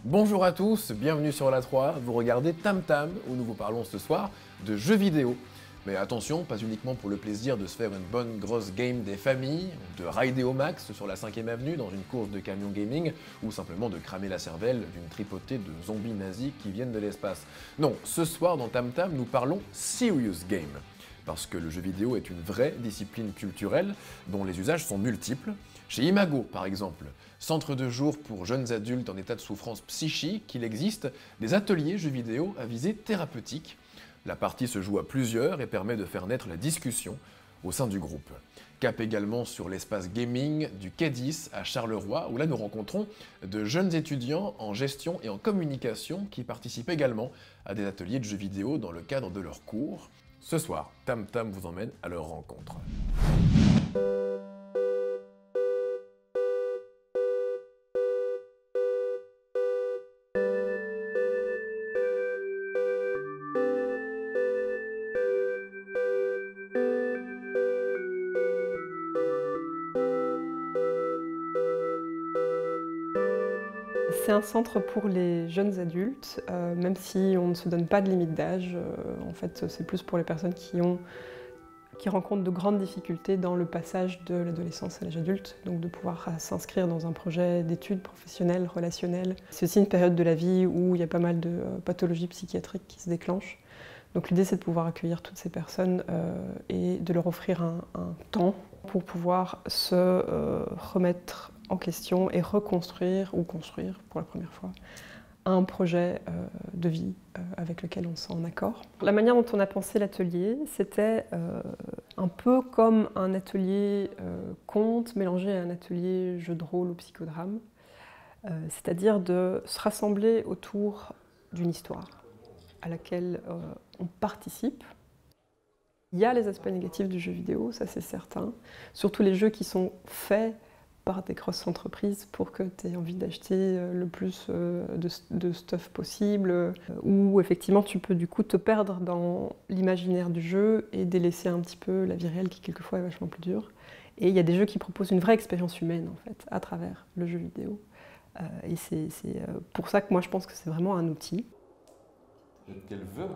Bonjour à tous, bienvenue sur la 3, vous regardez Tam Tam, où nous vous parlons ce soir de jeux vidéo. Mais attention, pas uniquement pour le plaisir de se faire une bonne grosse game des familles, de rider au max sur la 5ème avenue dans une course de camion gaming, ou simplement de cramer la cervelle d'une tripotée de zombies nazis qui viennent de l'espace. Non, ce soir dans Tam Tam, nous parlons serious game. Parce que le jeu vidéo est une vraie discipline culturelle dont les usages sont multiples. Chez Imago, par exemple, centre de jour pour jeunes adultes en état de souffrance psychique, il existe des ateliers jeux vidéo à visée thérapeutique. La partie se joue à plusieurs et permet de faire naître la discussion au sein du groupe. Cap également sur l'espace gaming du Quai 10 à Charleroi, où là nous rencontrons de jeunes étudiants en gestion et en communication qui participent également à des ateliers de jeux vidéo dans le cadre de leurs cours. Ce soir, Tam Tam vous emmène à leur rencontre. C'est un centre pour les jeunes adultes, même si on ne se donne pas de limite d'âge. En fait, c'est plus pour les personnes qui rencontrent de grandes difficultés dans le passage de l'adolescence à l'âge adulte, donc de pouvoir s'inscrire dans un projet d'études professionnelles, relationnelles. C'est aussi une période de la vie où il y a pas mal de pathologies psychiatriques qui se déclenchent. Donc l'idée, c'est de pouvoir accueillir toutes ces personnes et de leur offrir un temps pour pouvoir se remettre en question et reconstruire, ou construire pour la première fois, un projet de vie avec lequel on se sent en accord. La manière dont on a pensé l'atelier, c'était un peu comme un atelier conte mélangé à un atelier jeu de rôle ou psychodrame, c'est-à-dire de se rassembler autour d'une histoire à laquelle on participe. Il y a les aspects négatifs du jeu vidéo, ça c'est certain, surtout les jeux qui sont faits par des grosses entreprises pour que tu aies envie d'acheter le plus de stuff possible, où effectivement tu peux du coup te perdre dans l'imaginaire du jeu et délaisser un petit peu la vie réelle qui quelquefois est vachement plus dure. Et il y a des jeux qui proposent une vraie expérience humaine en fait, à travers le jeu vidéo. Et c'est pour ça que moi je pense que c'est vraiment un outil. Qu'elle veut.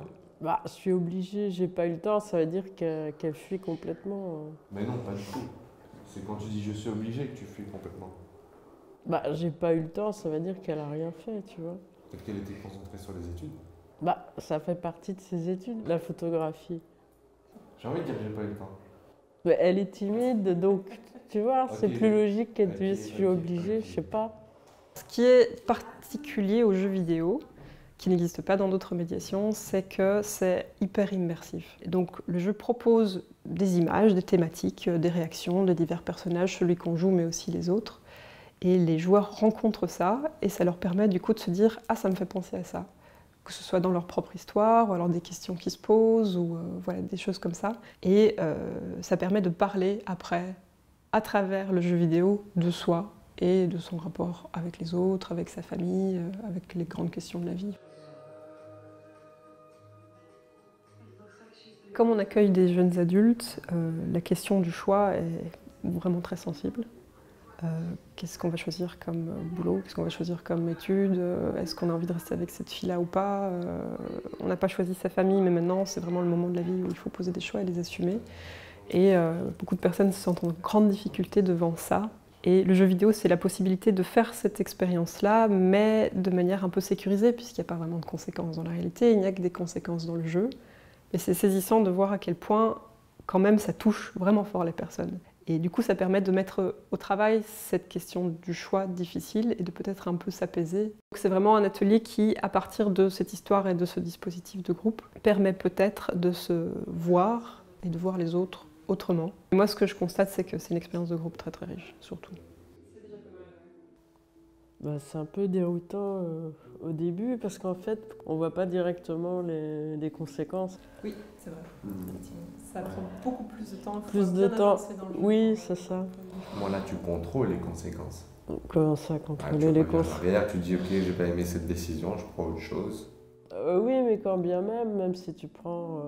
Bah, je suis obligée, j'ai pas eu le temps, ça veut dire qu'elle fuit complètement. Mais non, pas du tout. C'est quand tu dis je suis obligé que tu fuis complètement. Bah, j'ai pas eu le temps, ça veut dire qu'elle a rien fait, tu vois. Peut-être qu'elle était concentrée sur les études. Bah, ça fait partie de ses études, la photographie. J'ai envie de dire que j'ai pas eu le temps. Mais elle est timide, donc tu vois, c'est Ok. plus logique qu'elle Ok, dise je suis ok, obligée, ok. je sais pas. Ce qui est particulier aux jeux vidéo, qui n'existe pas dans d'autres médiations, c'est que c'est hyper immersif. Et donc le jeu propose des images, des thématiques, des réactions de divers personnages, celui qu'on joue mais aussi les autres. Et les joueurs rencontrent ça et ça leur permet du coup de se dire « Ah, ça me fait penser à ça ». Que ce soit dans leur propre histoire, ou alors des questions qui se posent, ou voilà, des choses comme ça. Et ça permet de parler après, à travers le jeu vidéo, de soi et de son rapport avec les autres, avec sa famille, avec les grandes questions de la vie. Comme on accueille des jeunes adultes, la question du choix est vraiment très sensible. Qu'est-ce qu'on va choisir comme boulot? Qu'est-ce qu'on va choisir comme études? Est-ce qu'on a envie de rester avec cette fille-là ou pas? On n'a pas choisi sa famille, mais maintenant c'est vraiment le moment de la vie où il faut poser des choix et les assumer. Et beaucoup de personnes se sentent en grande difficulté devant ça. Et le jeu vidéo, c'est la possibilité de faire cette expérience-là, mais de manière un peu sécurisée, puisqu'il n'y a pas vraiment de conséquences dans la réalité, il n'y a que des conséquences dans le jeu. Mais c'est saisissant de voir à quel point, quand même, ça touche vraiment fort les personnes. Et du coup, ça permet de mettre au travail cette question du choix difficile et de peut-être un peu s'apaiser. C'est vraiment un atelier qui, à partir de cette histoire et de ce dispositif de groupe, permet peut-être de se voir et de voir les autres autrement. Et moi, ce que je constate, c'est que c'est une expérience de groupe très très riche, surtout. Bah, c'est un peu déroutant au début parce qu'en fait, on voit pas directement les conséquences. Oui, c'est vrai. Ça prend beaucoup plus de temps. Plus de temps, oui, c'est ça. Moi là, tu contrôles les conséquences. On commence à Ah, contrôler tu les reviens en conséquences. arrière, tu dis ok, j'ai pas aimé cette décision, je prends autre chose. Oui, mais quand bien même, même si tu prends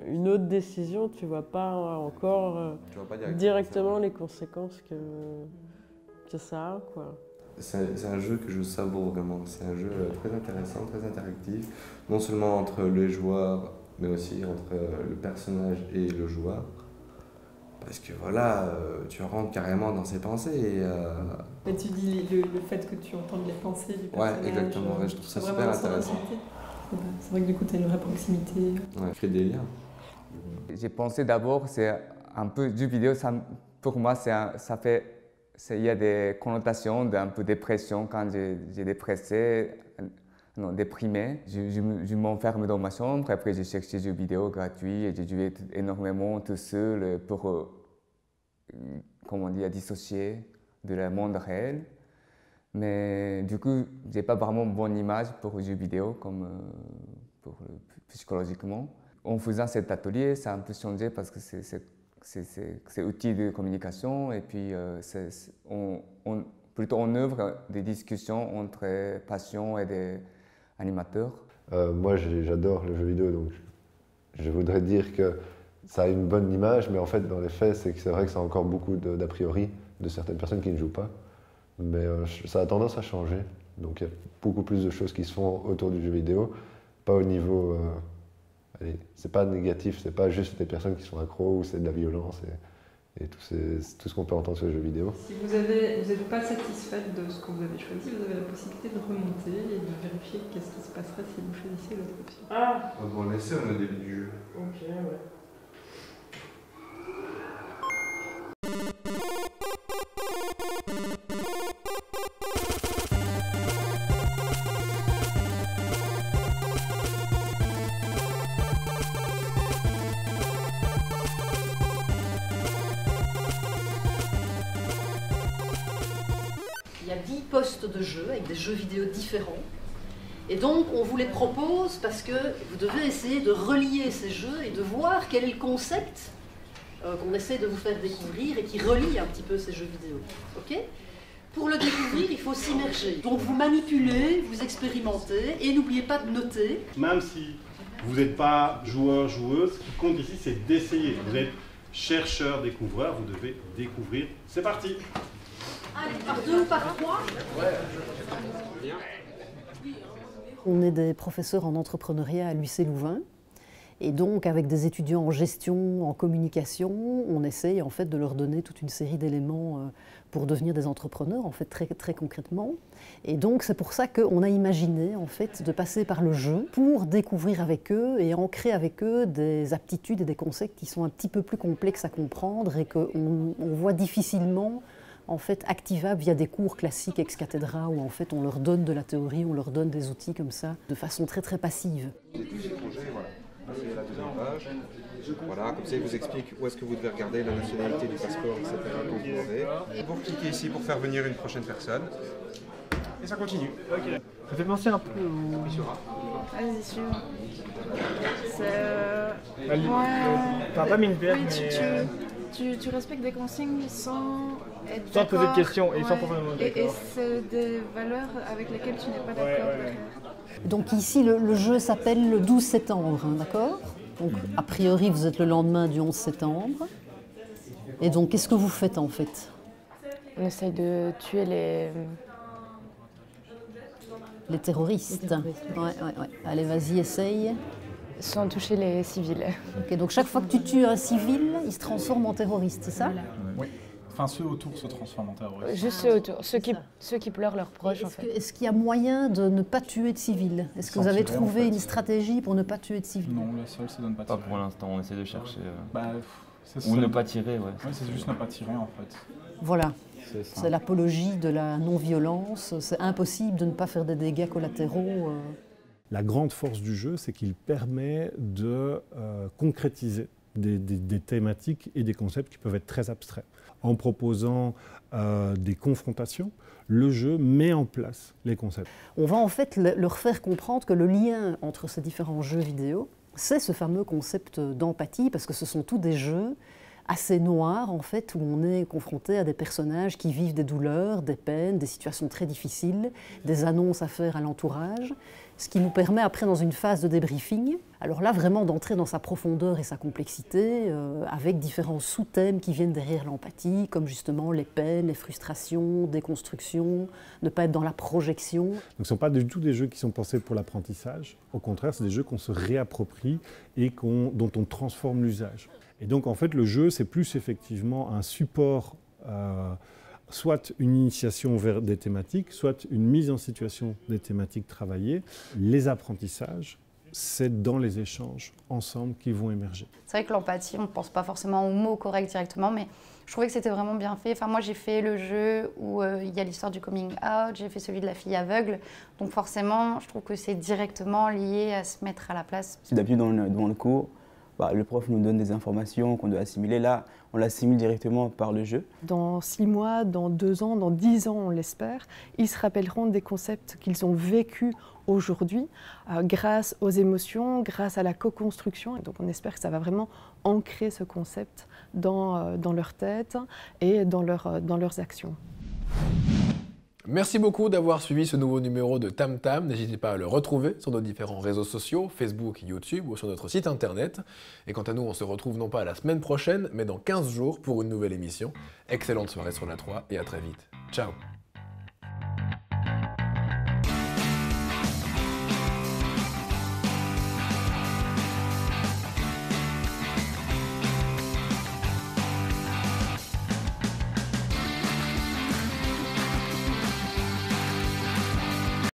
une autre décision, tu vois pas encore Tu vois pas directement les conséquences que ça a, quoi. C'est un jeu que je savoure vraiment. C'est un jeu très intéressant, très interactif, non seulement entre les joueurs, mais aussi entre le personnage et le joueur. Parce que voilà, tu rentres carrément dans ses pensées. Mais tu dis le fait que tu entendes les pensées du personnage. Ouais, exactement. Ouais, je trouve ça super intéressant. C'est vrai que du coup, tu as une vraie proximité. Ouais, créer des liens. J'ai pensé d'abord, c'est un peu du vidéo, ça, pour moi, il y a des connotations d'un peu dépression quand j'ai déprimé. Je m'enferme dans ma chambre, après j'ai cherché des jeux vidéo gratuits et j'ai joué énormément tout seul pour, comment dire, dissocier de le monde réel. Mais du coup, j'ai pas vraiment une bonne image pour les jeux vidéo comme psychologiquement. En faisant cet atelier, ça a un peu changé parce que c'est outil de communication et puis plutôt on œuvre des discussions entre patients et des animateurs. Moi j'adore le jeu vidéo, donc je voudrais dire que ça a une bonne image, mais en fait dans les faits c'est vrai que ça a encore beaucoup d'a priori de certaines personnes qui ne jouent pas. Mais ça a tendance à changer, donc il y a beaucoup plus de choses qui se font autour du jeu vidéo, pas au niveau... allez, c'est pas négatif, c'est pas juste des personnes qui sont accros ou c'est de la violence et tout ce qu'on peut entendre sur les jeux vidéo. Si vous n'êtes pas satisfaite de ce que vous avez choisi, vous avez la possibilité de remonter et de vérifier qu'est-ce qui se passerait si vous choisissez l'autre option. Ah. On essaie, on est au début du jeu. Ok, ouais. Il y a 10 postes de jeux avec des jeux vidéo différents. Et donc, on vous les propose parce que vous devez essayer de relier ces jeux et de voir quel est le concept qu'on essaie de vous faire découvrir et qui relie un petit peu ces jeux vidéo. Okay ? Pour le découvrir, il faut s'immerger. Donc, vous manipulez, vous expérimentez et n'oubliez pas de noter. Même si vous n'êtes pas joueur, joueuse, ce qui compte ici, c'est d'essayer. Vous êtes chercheur, découvreur, vous devez découvrir. C'est parti! Allez, par 2 ou par 3. On est des professeurs en entrepreneuriat à l'UC Louvain. Et donc, avec des étudiants en gestion, en communication, on essaye en fait de leur donner toute une série d'éléments pour devenir des entrepreneurs, en fait, très, très concrètement. Et donc, c'est pour ça qu'on a imaginé, en fait, de passer par le jeu pour découvrir avec eux et ancrer avec eux des aptitudes et des concepts qui sont un petit peu plus complexes à comprendre et qu'on voit difficilement en fait activables via des cours classiques ex cathedra où en fait on leur donne de la théorie, on leur donne des outils comme ça, de façon très très passive. Tous ces projets, voilà. C'est la deuxième page. Voilà, comme ça il vous explique où est-ce que vous devez regarder la nationalité du passeport, etc. quand vous l'aurez. Vous cliquez ici pour faire venir une prochaine personne. Et ça continue. Ok. Ça fait penser un peu au... Vas-y, sûr. C'est... T'as pas mis une bière, oui, mais... Tu respectes des consignes sans être sans poser de questions et ouais. sans profondément d'accord. Et c'est des valeurs avec lesquelles tu n'es pas d'accord. Donc ici, le jeu s'appelle le 12 septembre, hein, d'accord? Donc a priori, vous êtes le lendemain du 11 septembre. Et donc, qu'est-ce que vous faites en fait? On essaye de tuer les terroristes. Ouais. Allez, vas-y, essaye. Sans toucher les civils. Ok, donc chaque fois que tu tues un civil, il se transforme en terroriste, c'est ça? Oui. Enfin, ceux autour se transforment en terroristes. Juste ceux autour, ceux qui pleurent leurs proches, en fait. Est-ce qu'il y a moyen de ne pas tuer de civils? Est-ce que vous avez trouvé une stratégie pour ne pas tuer de civils? Non, la seule, c'est de ne pas tirer. Pas pour l'instant, on essaie de chercher. Ou ne pas tirer, ouais. Oui, c'est juste ne pas tirer, en fait. Voilà. C'est l'apologie de la non-violence. C'est impossible de ne pas faire des dégâts collatéraux. La grande force du jeu, c'est qu'il permet de concrétiser des thématiques et des concepts qui peuvent être très abstraits. En proposant des confrontations, le jeu met en place les concepts. On va en fait leur faire comprendre que le lien entre ces différents jeux vidéo, c'est ce fameux concept d'empathie, parce que ce sont tous des jeux assez noirs, en fait, où on est confronté à des personnages qui vivent des douleurs, des peines, des situations très difficiles, des annonces à faire à l'entourage, ce qui nous permet après, dans une phase de débriefing, Alors là, vraiment d'entrer dans sa profondeur et sa complexité, avec différents sous-thèmes qui viennent derrière l'empathie, comme justement les peines, les frustrations, déconstruction, ne pas être dans la projection. Donc ce ne sont pas du tout des jeux qui sont pensés pour l'apprentissage. Au contraire, c'est des jeux qu'on se réapproprie et dont on transforme l'usage. Et donc en fait, le jeu, c'est plus effectivement un support, soit une initiation vers des thématiques, soit une mise en situation des thématiques travaillées. Les apprentissages, c'est dans les échanges ensemble qui vont émerger. C'est vrai que l'empathie, on ne pense pas forcément aux mots corrects directement, mais je trouvais que c'était vraiment bien fait. Enfin, moi, j'ai fait le jeu où il y a l'histoire du coming out, j'ai fait celui de la fille aveugle, donc forcément, je trouve que c'est directement lié à se mettre à la place. D'habitude, dans le cours, le prof nous donne des informations qu'on doit assimiler. Là, on l'assimile directement par le jeu. Dans 6 mois, dans 2 ans, dans 10 ans, on l'espère, ils se rappelleront des concepts qu'ils ont vécus aujourd'hui grâce aux émotions, grâce à la co-construction. Et donc on espère que ça va vraiment ancrer ce concept dans leur tête et dans leurs actions. Merci beaucoup d'avoir suivi ce nouveau numéro de Tam Tam. N'hésitez pas à le retrouver sur nos différents réseaux sociaux, Facebook, YouTube ou sur notre site internet. Et quant à nous, on se retrouve non pas la semaine prochaine, mais dans 15 jours pour une nouvelle émission. Excellente soirée sur la 3 et à très vite. Ciao.